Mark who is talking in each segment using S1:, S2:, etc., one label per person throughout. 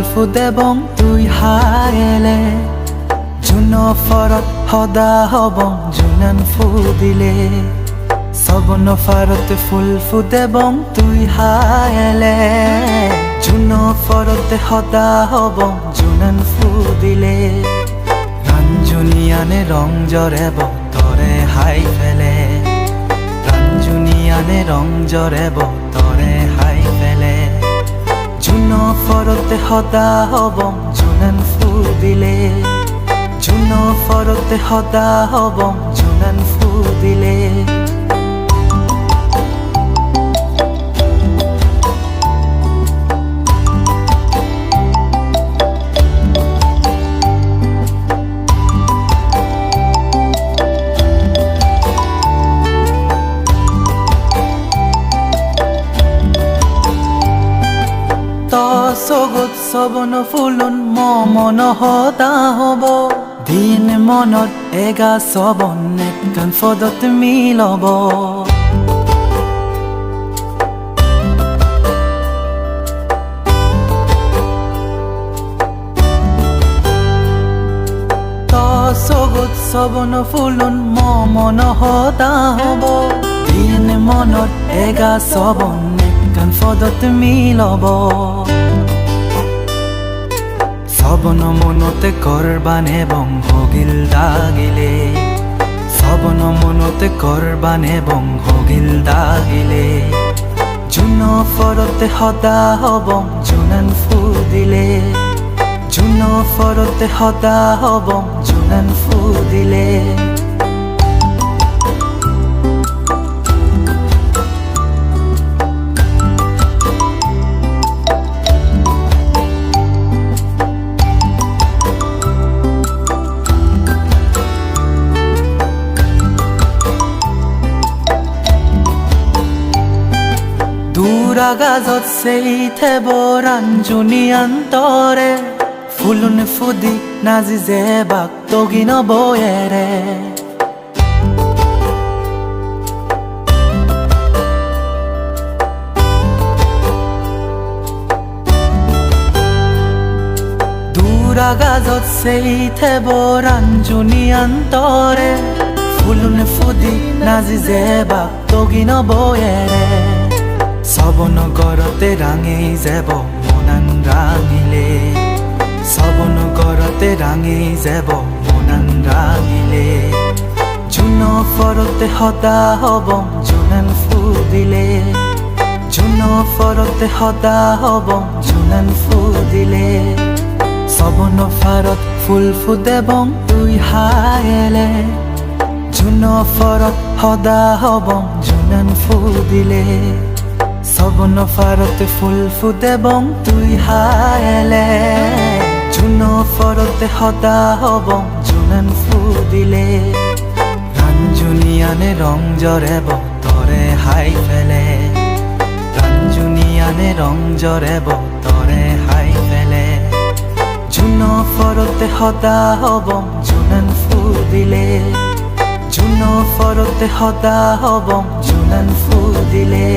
S1: ফুদে বং তুই হায়েলে জুন ফরত হদা হবং জুনান ফুদিলে সবন ফারত ফুদে বং তুই হায়েলে জুন ফরত হদা হবং জুনান ফুদিলে রাঞ্জুনিয়ানে রং জরে বং তরে হাই ফেলে রাঞ্জুনিয়ানে রং জরে বং তরে হাই ফেলে জুন ফরতে হদা হবং জুনান ফুদিলে জুন ফরতে হদা হবং জুনান ফুদিলে সগত সবন ফুলুন মন হতা হব দিন মনত এগা সবন একখান ফদত মিলব সগত সবন ফুলুন মন হতা হব দিন মনত এগা সবন একখান ফদত মিলব সবন মনতে করবান এবং হগিল দাগিলে সবন মনতে করবান এবং হগিল দাগিলে জুন ফরতে হদা হবং জুনান ফুদিলে জুন ফরতে হদা হবং জুনান ফুদিলে দুরাগাজত সেই থেব রাঞ্জুনিয়ান তরে ফুলুন ফুদি নাজি যে বাক তগিন বয়েরে দুরাগাজত সেই থেব রাঞ্জুনিয়ান তরে ফুলুন ফুদি নাজি যে বাক তগিন বয়েরে সবন গরতে রাঙে যাব মনান রাঙিলে সবন গরতে রাঙে যাব মনান রাঙিলে জুন ফরতে হদা হবং জুনান ফুদিলে জুন ফরতে হদা হবং জুনান ফুদিলে সবন ফারত ফুদে বং তুই হায়েলে জুন ফরত হদা হবং জুনান ফুদিলে সবন ফারতে ফুদে বং তুই হায়েলে জুন ফরতে হদা হবং জুনান ফুদিলে রাঞ্জুনিয়ানে রং জরে বং তরে হাই ফেলে রাঞ্জুনিয়ানে রং জরে বং তরে হাই ফেলে জুন ফরতে হদা হবং জুনান ফুদিলে জুন ফরতে হদা হবং জুনান ফুদিলে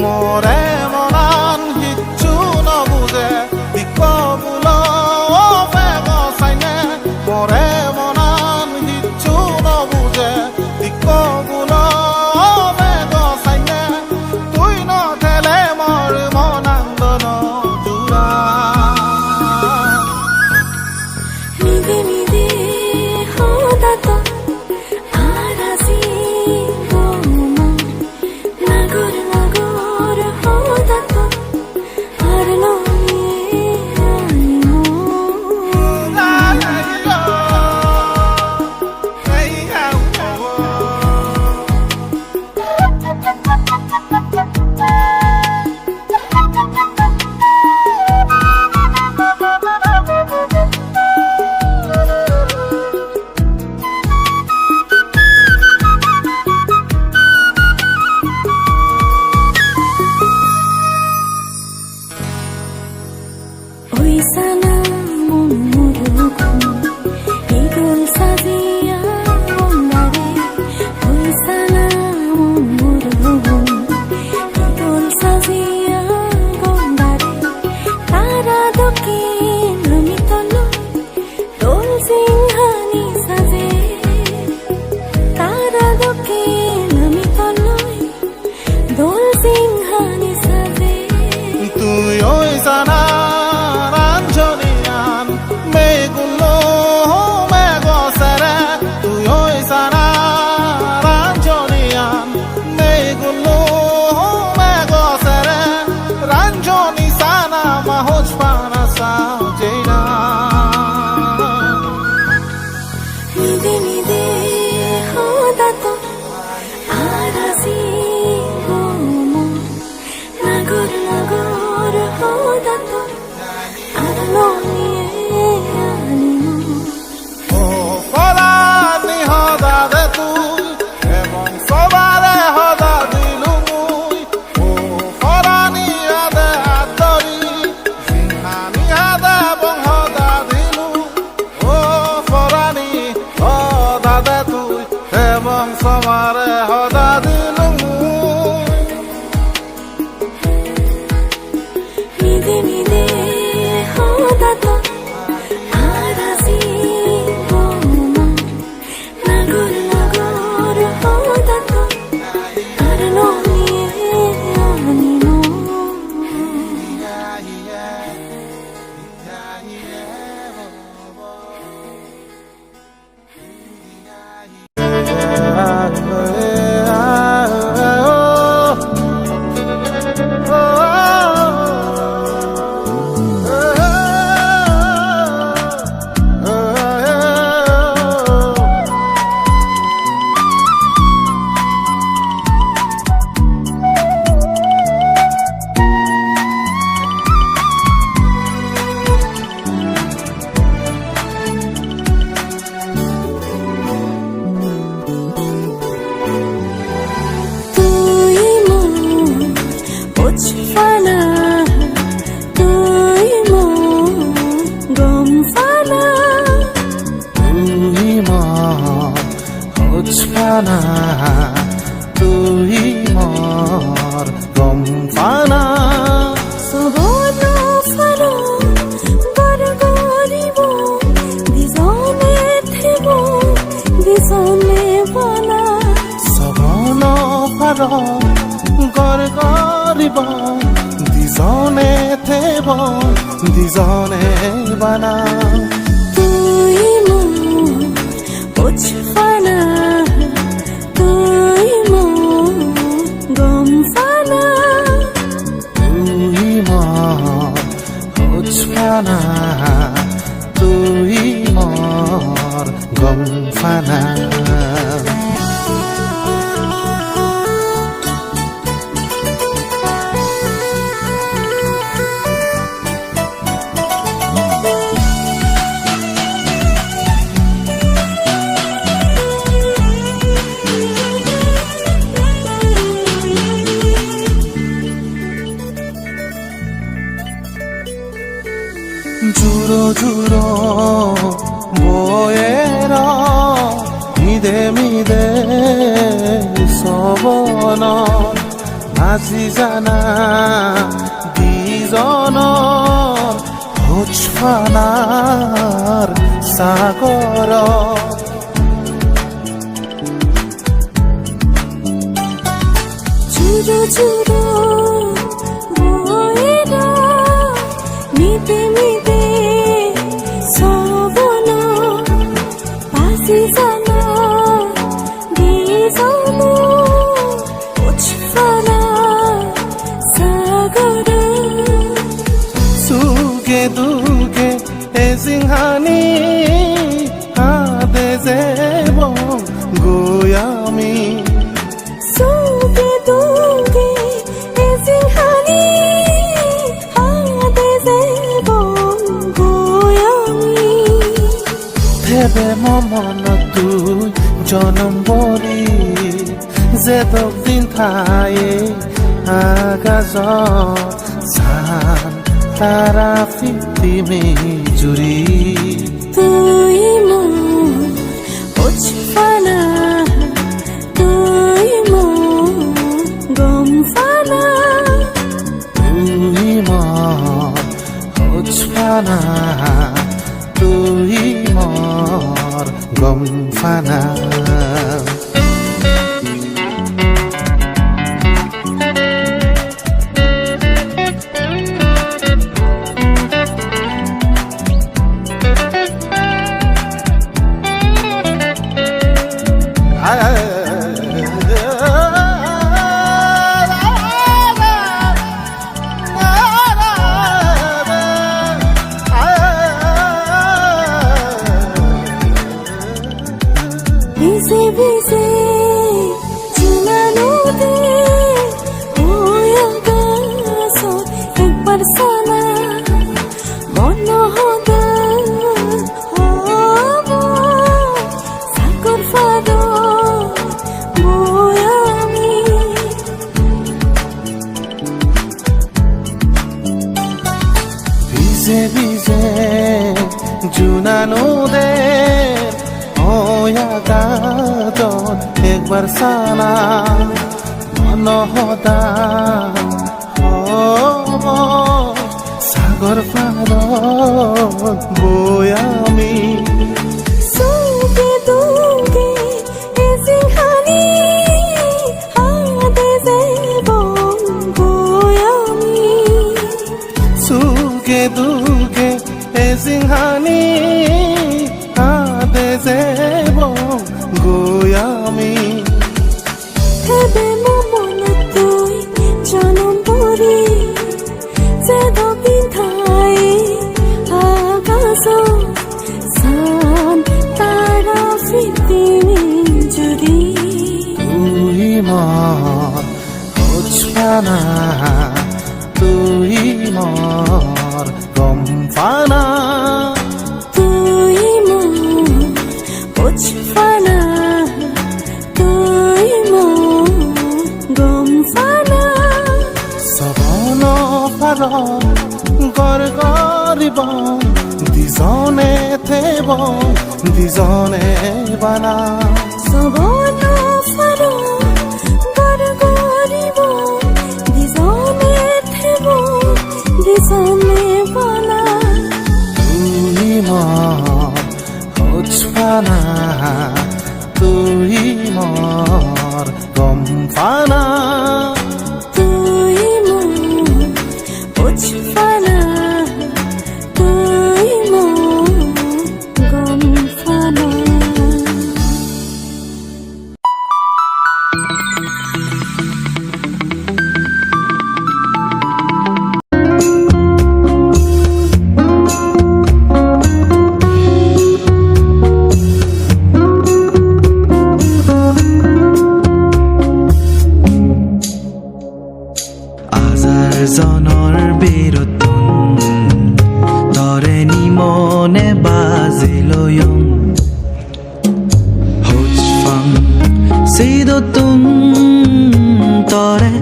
S2: মোৰে মনান কিচ্ছু নবুজে দিক বোলো বেগচাইনে মোৰে মনান কিচ্ছু নবুজে দিক বোলো বেগচাইনে তুই নথেলে মোৰ মনান্দন জোৰা
S3: নিদে নিদে হদাত আরাসি নাগর নাগর হদাত আর লনিয়ে আনিমো ওই সানা মনমুরুকুম ইদুল সাজিয়া বন্দারে ওই সানা মনমুরুকুম ইদুল সাজিয়া বন্দারে তারা দকে নমিতল দোল সিংহানি সাজে তারা দকে নমিতল দোল সিংহানি সাজে
S2: তুই ওই জানা রাঞ্জনিয়ান মেগুলো মেগসেরে তুই ওই জানা রাঞ্জনিয়ান মেগুলো মেগসেরে রাঞ্জনি সানা মাহজ পানা সাজেনা
S3: নিদে নিদে হদাত আরাসি নাগর নাগর হদাত আর লনিয়ে আনিমো
S2: ও ফলানি হদা দে তুই এবং সবারে হদা দিলু মুই ও ফলানি হাদে আদরি সিংহানি হাদে এবং হদা দিলু ও ফলানি হদা দে তুই এবং সবারে হদা দিলু মুই
S3: নিদে নিদে হদাত আরাসি নাগর নাগর হদাত আর লনিয়ে আনিমো তুই মন বুঝফানা তুই মন গমফানা
S2: তুই মজপানা তুই মর গমফানা
S3: সহন ফারো গরগরিব দিজনে থেব দিজনে বনা
S2: সবন পার গর গরিব দিজনে থেব দিজনে বানা
S3: তুই মন বুঝফানা তুই মন গমফানা
S2: তুই মজপানা তুই মর গমফানা জুরো জুরো বয়েরা মিদে সবন নাচি জানা দুজনৰ হোচফানাৰ সাগৰ
S3: চুরো চুরো বয়েরা মিতে মিতে সবন পাশি জানা দিজনো উচ্ছানা সাগর
S2: সুগে দুগে এজিংহানি হাতে যেব গয়ামি
S3: সুগে দুগে এজিংহানি হাতে যাব গয়ামি
S2: থেবে মন তুই জনম বলি যে দিন থায়ে আগাজ সান তারা ফিতিমি জুরি
S3: তুই মন উচ্ছানা তুই মন গমফানা
S2: তুই মন হোচফানা তুই মর গমফানা
S3: ভিজে ভিজে চুনানোতে ওই আকাশত একবার সানা মন হদা হব সাগর ফাদ বয়ামি
S2: ভিজে ভিজে জুনানো দে ওয়াগাত একবার সানা মন হদা হব সাগর পার বয়ামি
S3: সুগে দুগে এজিংহানি হাতে যাব গয়ামি
S2: সুগে দুগে এজিংহানি হাতে যেব গয়ামি
S3: হেবে মন তুই জনম পরি যে দিন থাই আকাশ সান তারা ফিতিমি জুরি
S2: তুই মর হোচফানা তুই মর গমফানা
S3: তুই মন উচ্ছানা তুই মন গমফানা
S2: সবন পার গর গরিব দুজনে থেব দুজনে বানা
S3: সবন ফারো গর গরিব দিজনে থেব দিজনে বানা
S2: তুই মর হোচফানা তুই মর গমফানা
S3: তুই মন উচ্ছানা তুই মন গমফানা
S1: জনৰ বিৰুদ্ধন তৰে নিমনে বাজিলয়ং হোচফাং চিদতুং তৰে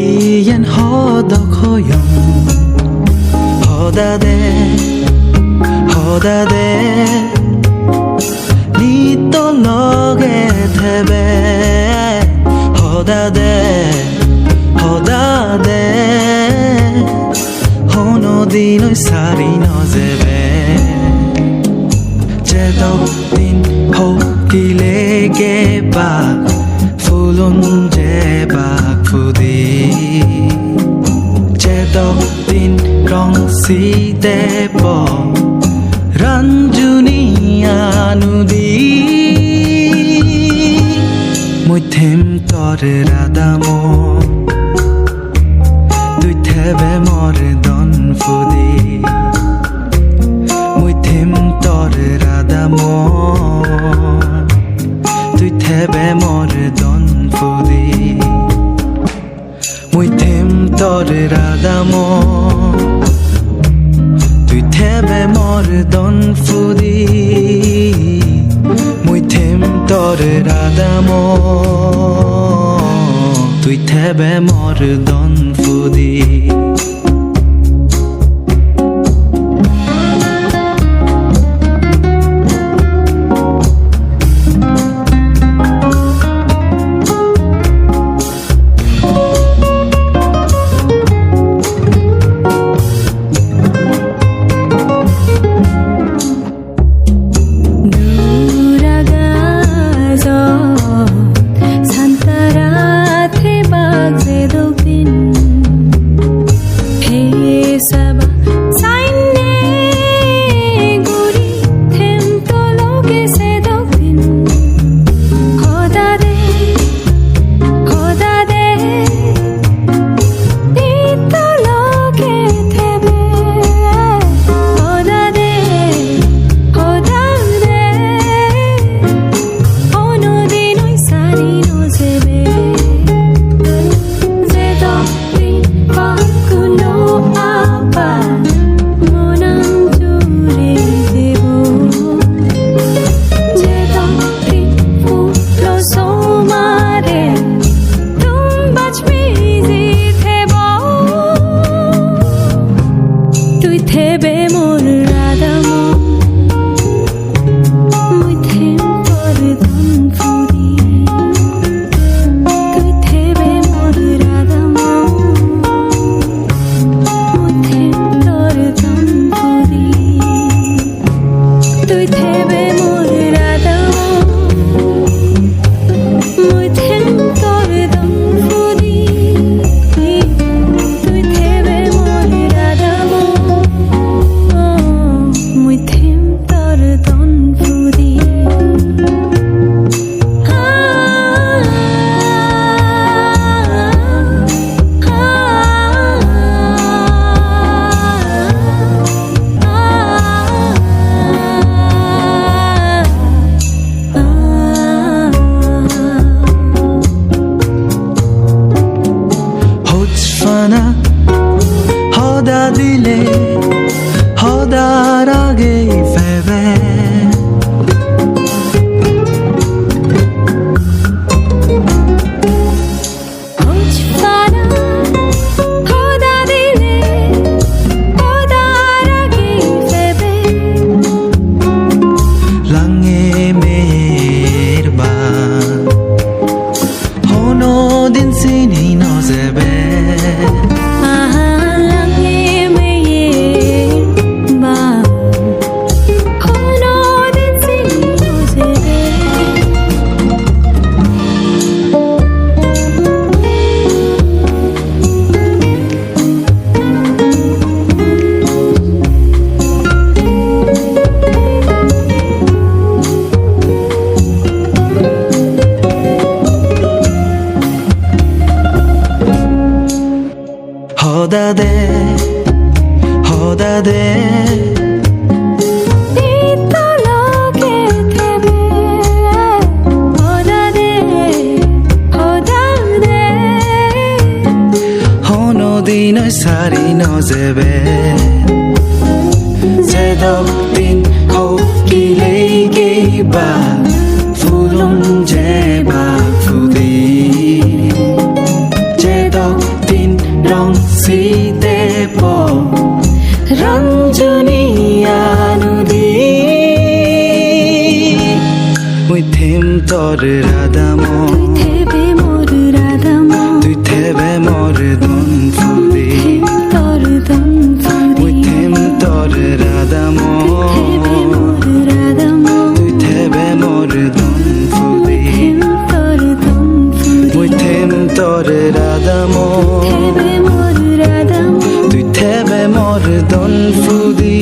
S1: ইয়েন হদখয়ং হদা দে নিত লগে থেবে হদাদে হনো দিন সারি নজেবে যেদক দিন হকিলেগে বা ফুলুন যে বাক ফুদি যেদক দিন রং সিদেব ranjuni anudi muithem tor radamo tui thebe mor don fudi muithem tor radamo tui thebe mor don fudi muithem tor radamo tui thebe mor don fudi mui them tor radamo tui thebe mor don fudi হদা দিলে হদার আগে ফেবে lange merba hono din sini no zebe হদাদে হনো দিন সারি নজেবে যেদক দিন হকিলেগে বা ফুলুন যে বা ফুদি যেদক দিন রং সিদেব ranjuni anudi muithem tor তোর রাধামো
S3: তুই থেবে মোর রাধামো
S1: তুই থেবে মোর দন ফুলি
S3: তোর দম
S1: মুই
S3: ফুরি
S1: থেম তোর রাধামো
S3: থেবে মোর রাধামো
S1: তুই থেবে মোর দন ফুলি
S3: তোর দম ফুরি
S1: মুই থেম তোর রাধামো
S3: থেবে মোর রাধামো
S1: তুই থেবে মোর দন ফুলি